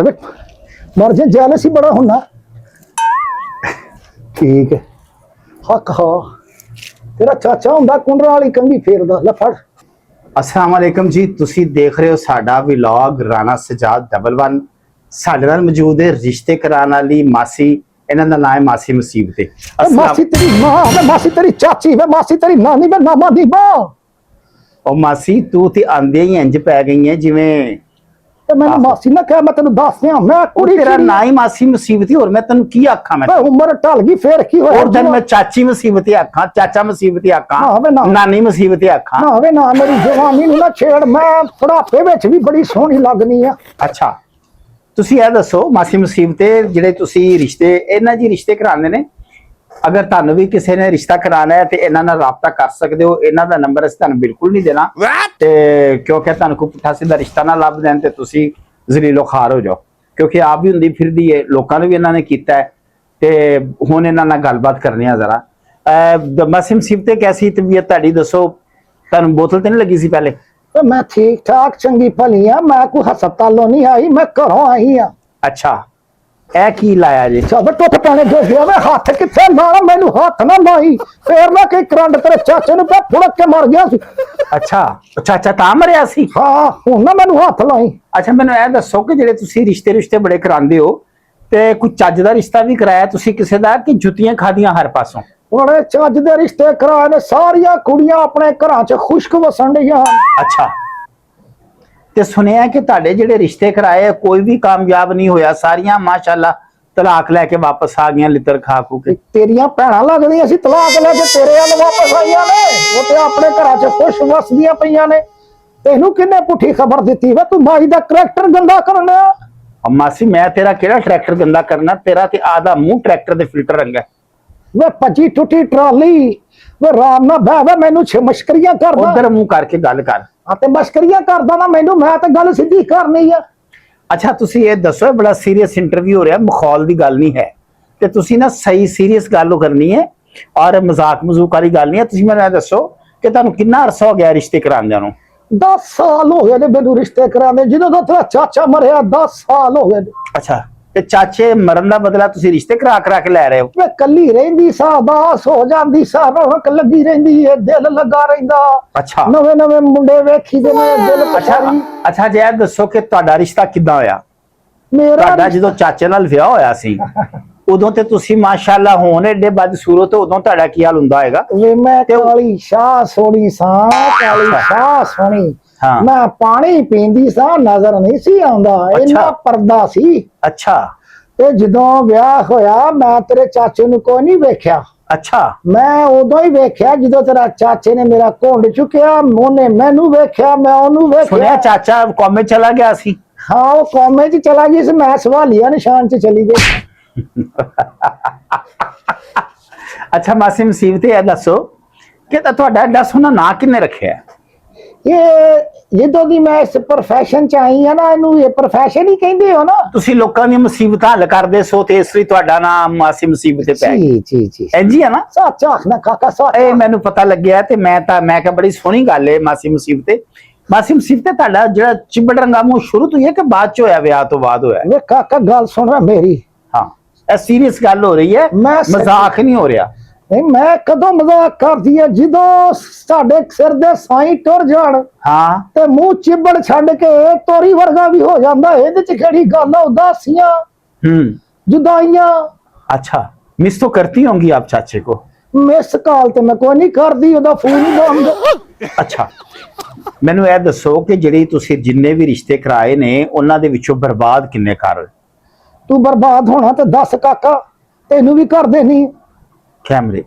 मर जे जेलस ही बड़ा होना ठीक है हक हा तेरा चाचा हुंदा कुंडरा वाली कंघी फेरदा ले फड़। अस्सलाम वालेकुम जी, तुसी देख रहे हो साडा व्लॉग राणा सजाद 11 साडे नाल मौजूद है रिश्ते कराने वाली मासी। इन्हां दा नाम है मासी मुसीबत। मासी तेरी मां मासी तेरी चाची वे मासी तेरी नानी वे नामा दी मां। ओ मासी तू ते आंदे ही इंज पै गई है जिवें ते मैं मासी ना कह मैं तेनु दस दियां मैं कुड़ी तेरा ना ही मासी मुसीबत और मैं तेनु की आखां। मैं उम्र टल गई फिर की होया और दिन मैं चाची मुसीबत आखां चाचा मुसीबत आखां नानी मुसीबत आखां ना वे ना मेरी जवानी नु ना छेड़ मैं बुढ़ापे विच भी बड़ी सोहनी लगनी आ। अच्छा तुसी ये दसो मासी मुसीबत जिहड़े तुसी रिश्ते इन्हां जी रिश्ते करांदे ने अगर तुहानू भी किसी ने रिश्ता कराना है तो इन्हां नाल राबता कर सकते हो। इन्हां दा नंबर असीं तुहानू बिल्कुल नहीं देना ते क्योंकि तुहानू कोई पुट्ठा सीधा रिश्ता ना लभ देन ते तुसी जलीलो खार हो जाओ क्योंकि आप भी हुंदी फिरदी है लोकां नूं भी इन्हां ने कीता है ते हुण इन्हां नाल गलबात करनी है जरा। मासी मुसीबत कैसी तबीयत तुहाडी दसो तुहानू बोतल ते नहीं लगी सी पहले? तो मैं ठीक ठाक चंगी भली हां मैं कोई हस्पतालों नहीं आई मैं घरों आई हां। अच्छा ए की लाया जी? सब टुट पाने जो गया मैं हाथ किथे लाना मैनू हाथ ना लाई फिर मैं कई करंट तेरे चाचे नु पे फुड़क के मर गया सी। अच्छा चाचा ता मरिया सी? हां हुण ना मैनू हाथ लाई। अच्छा मैनू ए दसो कि जेडे तुसी रिश्ते बड़े करांदे हो ते कोई चज दा रिश्ता भी कराया तुसी किसे दा कि जुतियां खादियां हर पासों? बड़े चज दे रिश्ते कराए ने सारियां कुड़ियां अपने घरां च खुश्क वसन डियां। अच्छा ते सुनिया कि तुहाडे जेडे रिश्ते कराए कोई भी कामयाब नहीं होया सारियां माशाअल्लाह तलाक लैके वापस आ गईयां लितर खा खू के। तेरियां भैणां लगदियां सी तलाक लैके तेरे अल वापस आईयां ने वो ते अपने घरां च खुश वसदियां पईयां ने तेनू किन्ने पुठी खबर दित्ती वे तू माई दा करैक्टर गंदा करना। मासी मैं तेरा केड़ा ट्रैक्टर गंदा करना तेरा ते आधा मुंह ट्रैक्टर दे फिल्टर रंगा वे भजी टुटी ट्राली वे राम ना बह वे मैनू मश्करियां करदा उधर मुंह करके गल कर। ते मश्करियां करदा ना मैनू मैं ते गल सीधी करनी है। अच्छा तुसी ये दसो बड़ा सीरियस इंटरव्यू हो रहा मखौल दी गल नहीं है ते तुसी ना सही सीरियस गल करनी है और मजाक मजूक वाली गल नहीं है। तुसी मैनू दसो कि तुहानू कितना अरसा हो गया रिश्ते करांदे नूं? 10 साल हो गए ने मैनू रिश्ते करांदे जदों दा तेरा चाचा मरिया 10 साल हो गए। अच्छा ते चाचे मरन दा बदला तुसी रिश्ते करा के लै रहे हो? वे कल्ली रहिंदी सा दास हो जांदी सा रौनक लगी रहिंदी है दिल लगा रहिंदा। अच्छा नवे नवे मुंडे वेखी दे ने दिल पछारी। अच्छा जे ए दसो कि तुहाडा रिश्ता किदां होया? मेरा तुहाडा जदों चाचे नाल विआह होया सी उदों ते तुसी माशाअल्लाह होण एडे बदसूरत उदों तुहाडा की हाल हुंदा होएगा? वे मैं काली शाह सोनी सा काली शाह सोनी हाँ। मैं पानी पींदी सा नजर नहीं सी आंदा इन्ना पर्दा सी। अच्छा ते जदों विआह होया मैं तेरे चाचे नूं कोई नहीं वेख्या। अच्छा मैं उदों ही वेख्या जदों तेरा चाचे ने मेरा घुंड चुकिया ओने मैनू वेख्या मैं ओनू वेख्या। सुनिया चाचा कौमे चला गया सी? हाँ वो कौमे च चला गई सी मैं सवालिया निशान च चली गई। अच्छा मासी मुसीबत ये दसो कि तुहाडा एडा सोहना नां किन्ने रखिया? ये जदों दी मैं इस प्रोफैशन च आई हां ना इनू ये प्रोफैशन ही कहंदे हो ना। तुसी लोकां दी मुसीबतां हल करदे सो ते इस लई तुहाडा नाम मासी मुसीबत पै गई। जी जी इंज ही है ना? सच आखना काका सच ए मैनू पता लग्या ते मैं कहा बड़ी सोहनी गल है मासी मुसीबत। मासी मुसीबत तुहाडा जेड़ा चिबड़ रंगा मुंह शुरू तो ही है कि बाद च होया विआह तो बाद होया? वे काका गल सुन मेरी। हाँ ए सीरियस गल हो रही है मजाक नहीं हो रहा। नहीं मैं कदों मजाक करदी है जदों साडे सिर दे साईं टुर जाण हाँ ते मुंह चिबड़ छड्ड के तोरी वर्गा भी हो जांदा इहदे च केड़ी गल है उदासियां जुदाइयां। अच्छा मिस तो करती होंगी आप चाचे को? मिस कॉल ते मैं कोई नहीं करदी ओदा फोन ही बंद। अच्छा मैनू यह दसो कि जिहड़े तुसी जिन्ने भी रिश्ते कराए ने उन्हां दे विचों बर्बाद किन्ने कर? तू बर्बाद होना ते दस काका तेनू भी कर देनी कैमरे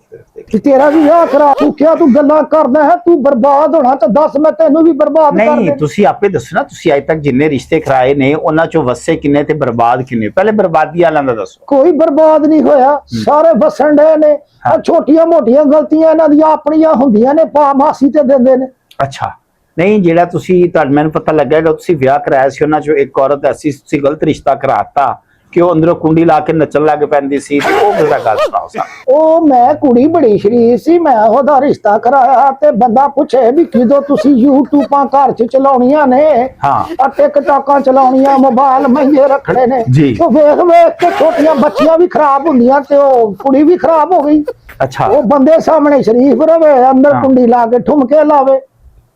तेरा भी विआह करा तू क्या तू गल्लां करदा है तू बर्बाद होना ते दस मैं तेनू भी बर्बाद कर नहीं तुसी आपे दसो ना तुसी अज तक जिन्ने रिश्ते कराए ने उन्हां चों वसे किन्ने ते बर्बाद किन्ने? पहले बर्बादी वालां दा दसो। कोई बर्बाद नहीं होया सारे वसन डे ने। हाँ। छोटियां मोटियां गलतियां इन्हां दियां अपनियां हुंदियां ने पा मासी ते दिंदे ने। अच्छा नहीं जेड़ा तुसी मैनू पता लगा तुसी विआह कराया सी उन्हां चों एक औरत ऐसी तुसी गलत रिश्ता कराता ਕਿ ਉਹ ਅੰਦਰੋਂ ਕੁੰਡੀ ਲਾ ਕੇ ਨੱਚਣ ਲੱਗ ਪੈਂਦੀ ਸੀ ਤੇ ਉਹ ਕਿਹੜਾ ਗੱਲ ਸੁਣਾਓ ਸਾਨੂੰ। ਉਹ ਮੈਂ ਕੁੜੀ ਬੜੀ ਸ਼ਰੀਫ ਸੀ, ਮੈਂ ਉਹਦਾ ਰਿਸ਼ਤਾ ਕਰਾਇਆ ਤੇ ਬੰਦਾ ਪੁੱਛੇ ਵੀ ਕਿਦੋਂ ਤੁਸੀਂ ਯੂਟਿਊਬਾਂ ਘਰ ਚ ਚਲਾਉਣੀਆਂ ਨੇ, ਹਾਂ ਟਿਕਟਾਕਾਂ ਚਲਾਉਣੀਆਂ, ਮੋਬਾਈਲ ਮਹਿੰਗੇ ਰੱਖਣੇ ਨੇ, ਜੀ। ਉਹ ਵੇਖ ਵੇਖ ਕੇ ਛੋਟੀਆਂ ਬੱਚੀਆਂ ਵੀ ਖਰਾਬ ਹੁੰਦੀਆਂ ਤੇ ਉਹ ਕੁੜੀ ਵੀ ਖਰਾਬ ਹੋ ਗਈ। ਅੱਛਾ ਉਹ ਬੰਦੇ ਸਾਹਮਣੇ ਸ਼ਰੀਫ ਰਵੇ, ਅੰਦਰ ਕੁੰਡੀ ਲਾ ਕੇ ਠੁਮਕੇ ਲਾਵੇ।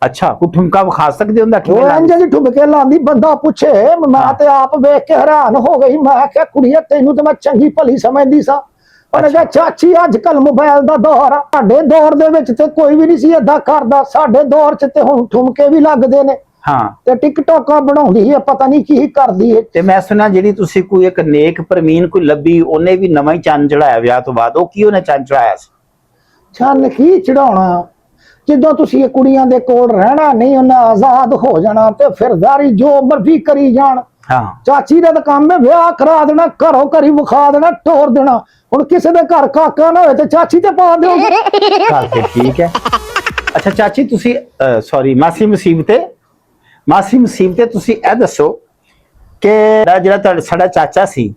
ਅੱਛਾ ਕੋਈ ਠੁਮਕਾ ਵਿਖਾ ਸਕਦੇ ਹੁੰਦਾ ਉਹ ਇੰਜ ਜੀ ਠੁਮਕੇ ਲਾਉਂਦੀ, ਬੰਦਾ ਪੁੱਛੇ। ਮੈਂ ਤੇ ਆਪ ਵੇਖ ਕੇ ਹੈਰਾਨ ਹੋ ਗਈ। ਮੈਂ ਕਿਹਾ ਕੁੜੀਏ ਤੈਨੂੰ ਤੇ ਮੈਂ ਚੰਗੀ ਭਲੀ ਸਮਝਦੀ ਸਾਂ। ਉਹਨੇ ਕਿਹਾ ਚਾਚੀ ਅੱਜ ਕੱਲ ਮੋਬਾਈਲ ਦਾ ਦੌਰ ਆ, ਸਾਡੇ ਦੌਰ ਦੇ ਵਿੱਚ ਤੇ ਕੋਈ ਵੀ ਨਹੀਂ ਸੀ ਏਦਾਂ ਕਰਦਾ, ਸਾਡੇ ਦੌਰ ਚ ਤੇ ਹੁਣ ਠੁਮਕੇ ਵੀ ਲੱਗਦੇ ਨੇ ਹਾਂ ਤੇ ਟਿਕਟੋਕਾਂ ਬਣਾਉਂਦੀ ਹੈ, ਪਤਾ ਨਹੀਂ ਕੀ ਕਰਦੀ ਹੈ। ਤੇ ਮੈਂ ਸੁਣਿਆ ਜਿਹੜੀ ਤੁਸੀਂ ਕੋਈ ਇੱਕ ਨੇਕ ਪ੍ਰਮੀਨ ਕੋਈ ਲੱਭੀ, ਉਹਨੇ ਵੀ ਨਵਾਂ ਹੀ ਚੰਨ ਚੜਾਇਆ ਵਿਆਹ ਤੋਂ ਬਾਅਦ, ਉਹ ਕੀ ਉਹਨੇ ਚੰਨ ਚੜਾਇਆ ਸੀ? ਚੰਨ ਕੀ ਚੜਾਉਣਾ, ਜਦੋਂ ਤੁਸੀਂ ਇਹ ਕੁੜੀਆਂ ਦੇ ਕੋਲ ਰਹਿਣਾ ਨਹੀਂ, ਉਹਨਾਂ ਆਜ਼ਾਦ ਹੋ ਜਾਣਾ ਤੇ ਫਿਰਦਾਰੀ ਜੋ ਮਰਜ਼ੀ ਕਰੀ ਜਾਣ। ਹਾਂ ਚਾਚੀ ਦਾ ਤਾਂ ਕੰਮ ਹੈ ਵਿਆਹ ਕਰਾ ਦੇਣਾ, ਘਰੋਂ ਘਰੀ ਵਿਖਾ ਦੇਣਾ, ਟੋਰ ਦੇਣਾ। ਹੁਣ ਕਿਸੇ ਦੇ ਘਰ ਕਾਕਾ ਨਾ ਹੋਏ ਤੇ ਚਾਚੀ ਤੇ ਪਾ ਦਿਓ। ਚੱਲ ਫਿਰ ਠੀਕ ਹੈ। ਅੱਛਾ ਚਾਚੀ ਤੁਸੀਂ ਸੌਰੀ ਮਾਸੀ ਮੁਸੀਬਤ ਤੁਸੀਂ ਇਹ ਦੱਸੋ ਕਿ ਜਿਹੜਾ ਤੁਹਾਡਾ ਸਾਡਾ ਚਾਚਾ ਸੀ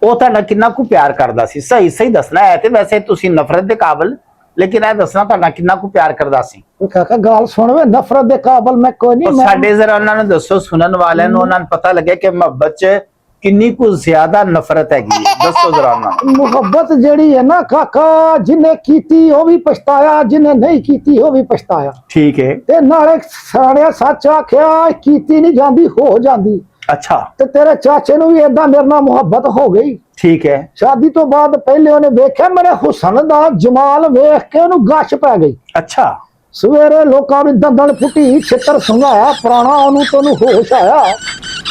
ਉਹ ਤੁਹਾਡਾ ਕਿੰਨਾ ਕੁ ਪਿਆਰ ਕਰਦਾ ਸੀ? ਸਹੀ ਦੱਸਣਾ ਹੈ, ਤੇ ਵੈਸੇ ਤੁਸੀਂ ਨਫ਼ਰਤ ਦੇ ਕਾਬਲ, ਲੇਕਿਨ ਇਹ ਦੱਸਣਾ ਤੁਹਾਡਾ ਕਿੰਨਾ ਕੁ ਪਿਆਰ ਕਰਦਾ ਸੀ। ਕਾਕਾ ਗੱਲ ਸੁਣ ਵੇ, ਨਫ਼ਰਤ ਦੇ ਕਾਬਲ ਮੈਂ ਕੋਈ ਨਹੀਂ। ਸਾਡੇ ਜ਼ਰਾ ਉਹਨਾਂ ਨੂੰ ਦੱਸੋ, ਸੁਣਨ ਵਾਲਿਆਂ ਨੂੰ, ਉਹਨਾਂ ਨੂੰ ਪਤਾ ਲੱਗੇ ਕਿ ਮੁਹੱਬਤ 'ਚ ਕਿੰਨੀ ਕੁ ਜ਼ਿਆਦਾ ਨਫ਼ਰਤ ਹੈਗੀ ਹੈ। ਦੱਸੋ ਜ਼ਰਾ ਉਹਨਾਂ ਨੂੰ। ਮੁਹੱਬਤ ਜਿਹੜੀ ਹੈ ਨਾ ਕਾਕਾ, ਜਿਹਨੇ ਕੀਤੀ ਉਹ ਵੀ ਪਛਤਾਇਆ, ਜਿਹਨੇ ਨਹੀਂ ਕੀਤੀ ਉਹ ਵੀ ਪਛਤਾਇਆ। ਠੀਕ ਹੈ। ਤੇ ਨਾਲੇ ਸਾੜਿਆ ਸੱਚ ਆਖਿਆ, ਕੀਤੀ ਨਹੀਂ ਜਾਂਦੀ ਹੋ ਜਾਂਦੀ। ਅੱਛਾ ਤੇ ਤੇਰੇ ਚਾਚੇ ਨੂੰ ਵੀ ਏਦਾਂ ਮੇਰੇ ਨਾਲ ਮੁਹੱਬਤ ਹੋ ਗਈ। ਠੀਕ ਹੈ। ਸ਼ਾਦੀ ਤੋਂ ਬਾਅਦ ਪਹਿਲੇ ਉਹਨੇ ਵੇਖਿਆ ਮੇਰੇ ਹੁਸਨ ਦਾ ਜਮਾਲ ਵੇਖ ਕੇ ਉਹਨੂੰ ਗਸ਼ ਪੈ ਗਈ। ਅੱਛਾ ਸਵੇਰੇ ਲੋਕਾਂ ਨੂੰ ਦੰਦਲ ਫੁੱਟੀ, ਛਿੱਤਰ ਸੰਘਾਇਆ ਪੁਰਾਣਾ, ਉਹਨੂੰ ਤੈਨੂੰ ਹੋਸ਼ ਆਇਆ।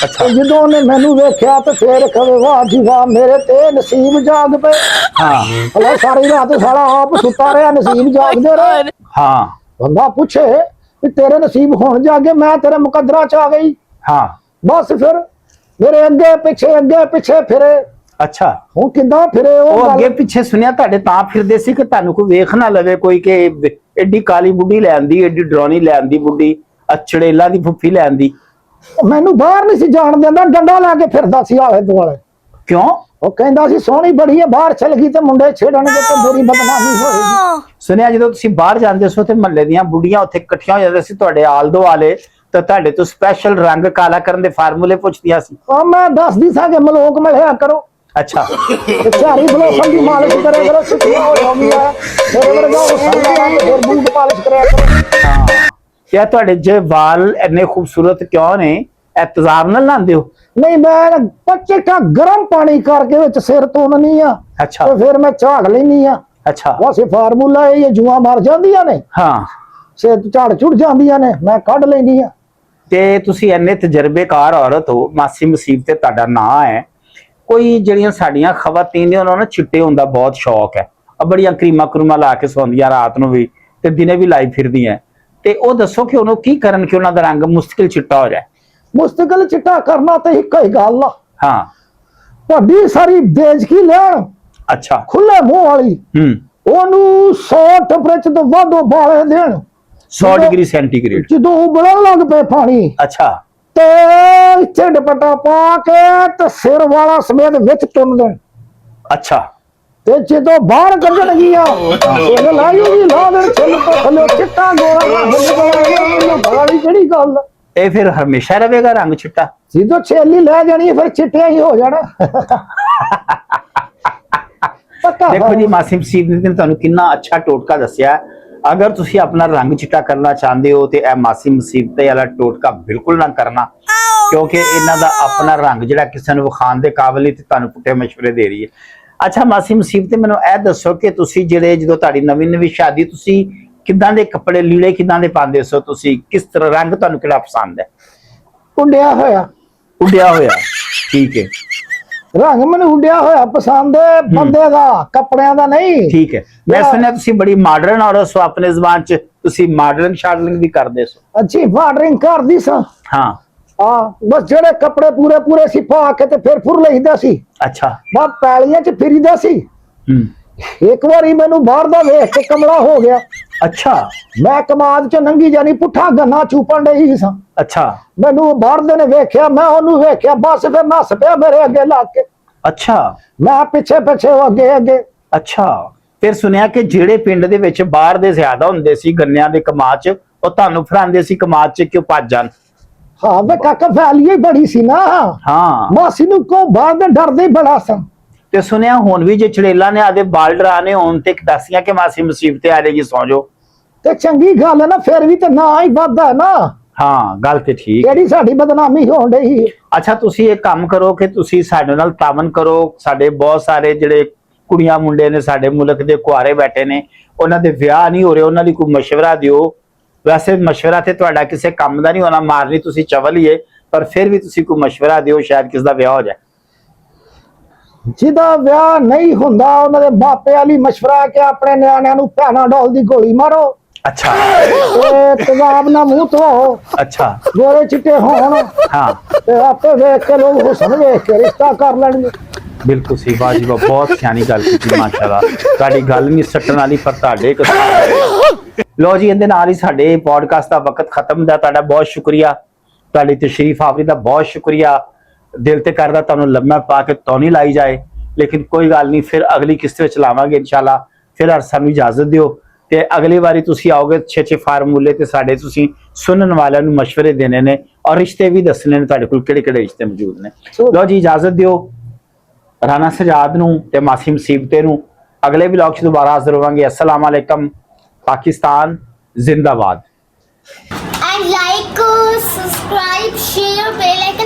ਅੱਛਾ ਜਦੋਂ ਉਹਨੇ ਮੈਨੂੰ ਵੇਖਿਆ ਤੇ ਫੇਰ ਕਹੇ ਵਾਹ ਜੀ ਵਾਹ, ਮੇਰੇ ਤੇ ਨਸੀਬ ਜਾਗ ਪਏ। ਹਾਂ ਹਲਾ ਸਾਰੀ ਰਾਤ ਸਾਲਾ ਆਪ ਸੁੱਤਾ ਰਿਹਾ, ਨਸੀਬ ਜਾਗਦੇ ਰਹੇ। ਹਾਂ ਬੰਦਾ ਪੁੱਛੇ ਵੀ ਤੇਰੇ ਨਸੀਬ ਹੁਣ ਜਾਗੇ, ਮੈਂ ਤੇਰੇ ਮੁਕੱਦਰਾਂ ਚ ਆ ਗਈ। ਹਾਂ ਬਸ ਫਿਰ ਮੇਰੇ ਅੱਗੇ ਪਿੱਛੇ ਫਿਰੇ। ਅੱਛਾ ਹੁਣ ਕਿੱਦਾਂ ਫਿਰੇ ਉਹ ਅੱਗੇ ਗੱਲ। ਪਿੱਛੇ ਸੁਣਿਆ ਤੁਹਾਡੇ ਤਾਂ ਫਿਰਦੇ ਸੀ ਕਿ ਤੁਹਾਨੂੰ ਕੋਈ ਵੇਖ ਨਾ ਲਵੇ ਕੋਈ, ਕਿ ਐਡੀ ਕਾਲੀ ਬੁੱਢੀ ਲੈ ਆਂਦੀ, ਐਡੀ ਡਰਾਉਣੀ ਲੈ ਆਂਦੀ ਬੁੱਢੀ, ਅਛੜੇਲਾ ਦੀ ਫੁੱਫੀ ਲੈ ਆਂਦੀ। ਮੈਨੂੰ ਬਾਹਰ ਨਹੀਂ ਸੀ ਜਾਣ ਦਿੰਦਾ, ਡੰਡਾ ਲਾ ਕੇ ਫਿਰਦਾ ਸੀ ਆਲੇ ਦੁਆਲੇ। ਕਿਉਂ? ਉਹ ਕਹਿੰਦਾ ਸੀ ਸੋਹਣੀ ਬੜੀ ਹੈ, ਬਾਹਰ ਚਲ ਗਈ ਤੇ ਮੁੰਡੇ ਛੇੜਨਗੇ ਤੇ ਬੁਰੀ ਬਦਨਾਮੀ ਹੋਏਗੀ। ਸੁਣਿਆ ਜਦੋਂ ਤੁਸੀਂ ਬਾਹਰ ਜਾਂਦੇ ਸੋ ਤੇ ਮਹੱਲੇ ਦੀਆਂ ਬੁੱਢੀਆਂ ਉੱਥੇ ਇਕੱਠੀਆਂ ਹੋ ਜਾਂਦੀਆਂ ਸੀ ਤੁਹਾਡੇ ਆਲ ਦੁਆਲੇ, ਤਾਂ ਤੁਹਾਡੇ ਤੋਂ ਸਪੈਸ਼ਲ ਰੰਗ ਕਾਲਾ ਕਰਨ ਦੇ ਫਾਰਮੂਲੇ ਪੁੱਛਦੀਆਂ ਸੀ। ਉਹ ਮੈਂ ਦੱਸਦੀ ਸਾਂ ਕਿ ਮਲੋਕ ਮਲਿਆ ਕਰੋ, ਅੱਛਾ ਤੇ ਚਾਰੀ ਬਲੋਸਮ ਦੀ ਮਾਲਿਸ਼ ਕਰਿਆ ਕਰੋ, ਸੁੱਕੀਆਂ ਹੋ ਜਾਂਦੀਆਂ। ਮੇਰੇ ਵਰਗਾ ਉਹ ਸੰਗਾ ਫਿਰ ਬੂਟ ਪਾਲਿਸ਼ ਕਰਿਆ ਕਰੋ। ਹਾਂ ਕਿਆ ਤੁਹਾਡੇ ਜੇ ਵਾਲ ਇੰਨੇ ਖੂਬਸੂਰਤ ਕਿਉਂ ਨੇ? ਇਹ ਤੇਜ਼ਾਬ ਨਾਲ ਲਾਉਂਦੇ ਹੋ? ਨਹੀਂ ਮੈਂ ਪੱਚਾ ਗਰਮ ਪਾਣੀ ਕਰਕੇ ਵਿੱਚ ਸਿਰ ਧੋਣੀ ਆ ਅੱਛਾ ਤੇ ਫਿਰ ਮੈਂ ਝਾੜ ਲੈਣੀ ਆ। ਅੱਛਾ ਬਸ ਇਹ ਫਾਰਮੂਲਾ ਇਹ ਜੂਆਂ ਮਰ ਜਾਂਦੀਆਂ ਨੇ, ਹਾਂ ਸਿਰ ਝਾੜ ਚੁੜ ਜਾਂਦੀਆਂ ਨੇ, ਮੈਂ ਕੱਢ ਲੈਣੀ ਆ। ਤੇ ਤੁਸੀਂ ਇੰਨੇ ਤਜਰਬੇਕਾਰ ਔਰਤ ਹੋ, ਮਾਸੀ ਮੁਸੀਬਤ ਤੇ ਤੁਹਾਡਾ ਨਾਂ ਹੈ। ਕੋਈ ਜਿਹੜੀਆਂ ਸਾਡੀਆਂ ਖਵਾਤੀਨ ਨੇ ਉਹਨਾਂ ਨੂੰ ਚਿੱਟੇ ਹੋਣ ਦਾ ਬਹੁਤ ਸ਼ੌਕ ਹੈ, ਬੜੀਆਂ ਕਰੀਮਾਂ ਲਾ ਕੇ ਸੌਂਦੀਆਂ ਰਾਤ ਨੂੰ ਵੀ ਤੇ ਦਿਨੇ ਵੀ ਲਾਈ ਫਿਰਦੀਆਂ, ਤੇ ਉਹ ਦੱਸੋ ਕਿ ਉਹਨੂੰ ਕੀ ਕਰਨ ਕਿ ਉਹਨਾਂ ਦਾ ਰੰਗ ਮੁਸਤਕਿਲ ਚਿੱਟਾ ਹੋ ਜਾਏ? ਮੁਸਤਕਿਲ ਚਿੱਟਾ ਕਰਨਾ ਤੇ ਇੱਕੋ ਹੀ ਗੱਲ ਆ, ਹਾਂ ਵੱਡੀ ਸਾਰੀ ਬੇਇੱਜ਼ਤੀ ਲੈਣ ਅੱਛਾ ਖੁੱਲੇ ਮੂੰਹ ਵਾਲੀ, ਉਹਨੂੰ 100 ਟੈਂਪਰੇਚਰ ਤੋਂ ਵੱਧ ਉਬਾਲੇ ਦੇਣ, 100 ਡਿਗਰੀ ਸੈਂਟੀਗ੍ਰੇਡ। ਜਦੋਂ ਉਬਲਣ ਲੱਗ ਪਏ ਪਾਣੀ ਅੱਛਾ ਤੇ ਝੰਡ ਪਟਾ ਪਾ ਕੇ ਤੇ ਸਿਰ ਵਾਲਾ ਸਮੇਤ ਵਿੱਚ ਚੁੰਨ ਦੇਣ। ਅੱਛਾ ਤੇ ਜਦੋਂ ਬਾਹਰ ਕੱਢਣਗੀਆਂ ਇਹ ਲਾਇਓਗੀ ਲਾ ਦੇਣ ਛਿੱਲ ਤੋਂ ਥੱਲੇ ਚਿੱਟਾ ਗੋਰਾ ਬੜੀ ਕਿਹੜੀ ਗੱਲ। ਇਹ ਫਿਰ ਹਮੇਸ਼ਾ ਰਹੇਗਾ ਰੰਗ ਚਿੱਟਾ? ਜਦੋਂ ਛੇਲੀ ਲੈ ਜਾਣੀ ਫਿਰ ਚਿੱਟਿਆ ਹੀ ਹੋ ਜਾਣਾ। ਪੱਕਾ ਦੇਖੋ ਜੀ ਮਾਸੀ ਮੁਸੀਬਤ ਨੇ ਤੁਹਾਨੂੰ ਕਿੰਨਾ ਅੱਛਾ ਟੋਟਕਾ ਦੱਸਿਆ। ਅਗਰ ਤੁਸੀਂ ਆਪਣਾ ਰੰਗ ਚਿੱਟਾ ਕਰਨਾ ਚਾਹੁੰਦੇ ਹੋ ਤੇ ਇਹ ਮਾਸੀ ਮੁਸੀਬਤ ਵਾਲਾ ਟੋਟਕਾ ਬਿਲਕੁਲ ਨਾ ਕਰਨਾ, ਕਿਉਂਕਿ ਇਹਨਾਂ ਦਾ ਆਪਣਾ ਰੰਗ ਜਿਹੜਾ ਕਿਸੇ ਨੂੰ ਵਿਖਾਉਣ ਦੇ ਕਾਬਿਲ ਨਹੀਂ, ਤੇ ਤੁਹਾਨੂੰ ਪੁੱਠੇ ਮਸ਼ਵਰੇ ਦੇ ਰਹੀ ਹੈ। ਅੱਛਾ ਮਾਸੀ ਮੁਸੀਬਤ ਮੈਨੂੰ ਇਹ ਦੱਸੋ ਕਿ ਤੁਸੀਂ ਜਿਹੜੇ ਜਦੋਂ ਤੁਹਾਡੀ ਨਵੀਂ ਸ਼ਾਦੀ, ਤੁਸੀਂ ਕਿੱਦਾਂ ਦੇ ਕੱਪੜੇ ਲੀੜੇ ਕਿੱਦਾਂ ਦੇ ਪਾਉਂਦੇ ਸੋ? ਤੁਸੀਂ ਕਿਸ ਤਰ੍ਹਾਂ ਰੰਗ ਤੁਹਾਨੂੰ ਕਿਹੜਾ ਪਸੰਦ ਹੈ? ਉੱਡਿਆ ਹੋਇਆ। ਉੱਡਿਆ ਹੋਇਆ, ਠੀਕ ਹੈ। ਰੰਗ ਮੈਨੂੰ ਉੱਡਿਆ ਹੋਇਆ ਪਸੰਦ ਹੈ, ਬੰਦੇ ਦਾ, ਕੱਪੜਿਆਂ ਦਾ ਨਹੀਂ। ਠੀਕ ਹੈ। ਮੈਂ ਸੁਣਿਆ ਤੁਸੀਂ ਬੜੀ ਮਾਡਰਨ ਔਰਤ ਸੋ, ਆਪਣੇ ਜ਼ਬਾਨ ਚ ਤੁਸੀਂ ਮਾਡਰਨ ਸ਼ਾਡਲਿੰਗ ਵੀ ਕਰਦੇ ਸੋ। ਅੱਛੀ ਮਾਡਰਿੰਗ ਕਰਦੀ ਸਾਂ। ਹਾਂ ਬਸ ਜਿਹੜੇ ਕੱਪੜੇ ਪੂਰੇ ਸੀ ਪਾ ਕੇ ਤੇ ਫਿਰ ਫੁਰ ਲਈਦਾ ਸੀ। ਅੱਛਾ ਬਸ ਪੈਲੀਆਂ ਚ ਫਿਰੀਦਾ ਸੀ। ਇੱਕ ਵਾਰੀ ਮੈਨੂੰ ਬਾਹਰ ਦਾ ਵੇਖ ਕੇ ਕਮਲਾ ਹੋ ਗਿਆ। ਅੱਛਾ ਮੈਂ ਕਮਾਦ ਚ ਨੰਗੀ ਜਾਨੀ ਪੁੱਠਾ ਗੰਨਾ ਚੂਪਣ ਡਈ ਸਾਂ। ਅੱਛਾ ਮੈਨੂੰ ਬਾਹਰ ਦੇ ਨੇ ਵੇਖਿਆ, ਮੈਂ ਉਹਨੂੰ ਵੇਖਿਆ, ਬਸ ਫਿਰ ਨੱਸ ਪਿਆ ਮੇਰੇ ਅੱਗੇ ਲੱਗ ਕੇ। ਅੱਛਾ ਮੈਂ ਪਿੱਛੇ ਪਿੱਛੇ ਉਹ ਅੱਗੇ ਅੱਗੇ। ਅੱਛਾ, ਫਿਰ ਸੁਣਿਆ ਕਿ ਜਿਹੜੇ ਪਿੰਡ ਦੇ ਵਿੱਚ ਬਾਹਰ ਦੇ ਜ਼ਿਆਦਾ ਹੁੰਦੇ ਸੀ ਗੰਨਿਆਂ ਦੇ ਕਮਾਦ ਚ, ਉਹ ਤੁਹਾਨੂੰ ਫੜਾਉਂਦੇ ਸੀ ਕਮਾਦ ਚ ਕਿਉਂ ਭੱਜ ਜਾਣ। ਹਾਂ ਵੇ ਕਾਕਾ ਵੈਲੀ ਹੀ ਬੜੀ ਸੀ ਨਾ। ਹਾਂ, ਮਾਸੀ ਨੂੰ ਕੋ ਬਾਹਰ ਦੇ ਡਰਦੇ ਹੀ ਬੜਾ ਸਨ। ਤੇ ਸੁਣਿਆ ਹੁਣ ਵੀ ਜੇ ਚੜੇਲਾ ਨੇ ਆਦੇ ਬਾਲ ਡਰਾਣੇ ਹੋਣ ਤੇ ਦੱਸੀਆਂ ਕਿ ਮਾਸੀ ਮੁਸੀਬਤ ਆ ਜਾਏਗੀ, ਸੌ ਜਾਓ। ਤੇ ਚੰਗੀ ਗੱਲ ਹੈ ਨਾ, ਫਿਰ ਵੀ ਤੇ ਨਾ ਹੀ ਵੱਧਦਾ ਨਾ। ਹਾਂ, ਗੱਲ ਤੇ ਠੀਕ। ਕਿਹੜੀ ਸਾਡੀ ਬਦਨਾਮੀ ਹੋਣ ਡਈ। ਅੱਛਾ, ਤੁਸੀਂ ਇੱਕ ਕੰਮ ਕਰੋ ਕਿ ਤੁਸੀਂ ਸਾਡੇ ਨਾਲ ਤਾਮਨ ਕਰੋ। ਸਾਡੇ ਬਹੁਤ ਸਾਰੇ ਜਿਹੜੇ ਕੁੜੀਆਂ ਮੁੰਡੇ ਨੇ ਸਾਡੇ ਮੁਲਕ ਦੇ ਕੁਆਰੇ ਬੈਠੇ ਨੇ, ਉਹਨਾਂ ਦੇ ਵਿਆਹ ਨਹੀਂ ਹੋ ਰਹੇ, ਉਹਨਾਂ ਦੀ ਕੋਈ ਮਸ਼ਵਰਾ ਦਿਓ। ਵੈਸੇ ਮਸ਼ਵਰਾ ਤੇ ਤੁਹਾਡਾ ਕਿਸੇ ਕੰਮ ਦਾ ਨਹੀਂ ਹੋਣਾ, ਮਾਰਨੀ ਤੁਸੀਂ ਚਵਲ ਹੀ ਹੈ, ਪਰ ਫਿਰ ਵੀ ਤੁਸੀਂ ਕੋਈ ਮਸ਼ਵਰਾ ਦਿਓ, ਸ਼ਾਇਦ ਕਿਸ ਦਾ ਵਿਆਹ ਹੋ ਜਾਏ। ਜਿਹਦਾ ਵਿਆਹ ਨਹੀਂ ਹੁੰਦਾ ਉਹਨਾਂ ਦੇ ਬਾਪੇ ਵਾਲੀ ਮਸ਼ਵਰਾ ਕਿ ਆਪਣੇ ਨਿਆਣਿਆਂ ਨੂੰ ਪੈਨਾਡੋਲ ਦੀ ਗੋਲੀ ਮਾਰੋ, ਅੱਛਾ ਤੇ ਤੇਜ਼ਾਬ ਨਾਲ ਮੂੰਹ ਧੋ, ਅੱਛਾ, ਗੋਰੇ ਚਿੱਟੇ ਹੋਣ, ਹਾਂ ਤੇ ਆਪੇ ਵੇਖ ਕੇ ਲੋਕ ਹੁਸਨ ਵੇਖ ਕੇ ਰਿਸ਼ਤਾ ਕਰ ਲੈਣਗੇ। ਬਿਲਕੁਲ ਸਹੀ। ਵਾਹ ਜੀ ਵਾਹ, ਬਹੁਤ ਸਿਆਣੀ ਗੱਲ ਕੀਤੀ ਮਾਸ਼ਾਅੱਲਾ। ਤੁਹਾਡੀ ਗੱਲ ਨਹੀਂ ਸੱਟਣ ਵਾਲੀ, ਪਰ ਤੁਹਾਡੇ ਲੋ ਜੀ, ਇਹਦੇ ਨਾਲ ਹੀ ਸਾਡੇ ਪੋਡਕਾਸਟ ਦਾ ਵਕਤ ਖਤਮ ਹੁੰਦਾ। ਤੁਹਾਡਾ ਬਹੁਤ ਸ਼ੁਕਰੀਆ, ਤੁਹਾਡੀ ਤਸ਼ਰੀਫ ਆਵਰੀ ਦਾ ਬਹੁਤ ਸ਼ੁਕਰੀਆ। ਦਿਲ ਤੇ ਕਰਦਾ ਤੁਹਾਨੂੰ ਲੰਮਾ ਪਾ ਕੇ ਤੌਣੀ ਲਾਈ ਜਾਏ, ਲੇਕਿਨ ਕੋਈ ਗੱਲ ਨਹੀਂ, ਫਿਰ ਅਗਲੀ ਕਿਸ਼ਤ ਵਿੱਚ ਲਾਵਾਂਗੇ ਇਨਸ਼ਾਅੱਲਾ। ਫਿਰ ਸਾਨੂੰ ਇਜਾਜ਼ਤ ਦਿਓ, ਤੇ ਅਗਲੀ ਵਾਰੀ ਤੁਸੀਂ ਆਓਗੇ 6 ਫਾਰਮੂਲੇ ਤੇ ਸਾਡੇ ਤੁਸੀਂ ਸੁਣਨ ਵਾਲਿਆਂ ਨੂੰ ਮਸ਼ਵਰੇ ਦੇਣੇ ਨੇ, ਔਰ ਰਿਸ਼ਤੇ ਵੀ ਦੱਸਣੇ ਨੇ ਤੁਹਾਡੇ ਕੋਲ ਕਿਹੜੇ ਕਿਹੜੇ ਰਿਸ਼ਤੇ ਮੌਜੂਦ ਨੇ। ਲੋ ਜੀ, ਇਜਾਜ਼ਤ ਦਿਓ ਰਾਣਾ ਸਜਾਦ ਨੂੰ ਤੇ ਮਾਸੀ ਮੁਸੀਬਤੇ ਨੂੰ। ਅਗਲੇ ਵਲੌਗ 'ਚ ਦੁਬਾਰਾ ਹਾਜ਼ਰ ਹੋਵਾਂਗੇ। अस्सलाम वालेकुम, पाकिस्तान जिंदाबाद। And like, subscribe, share, bell icon.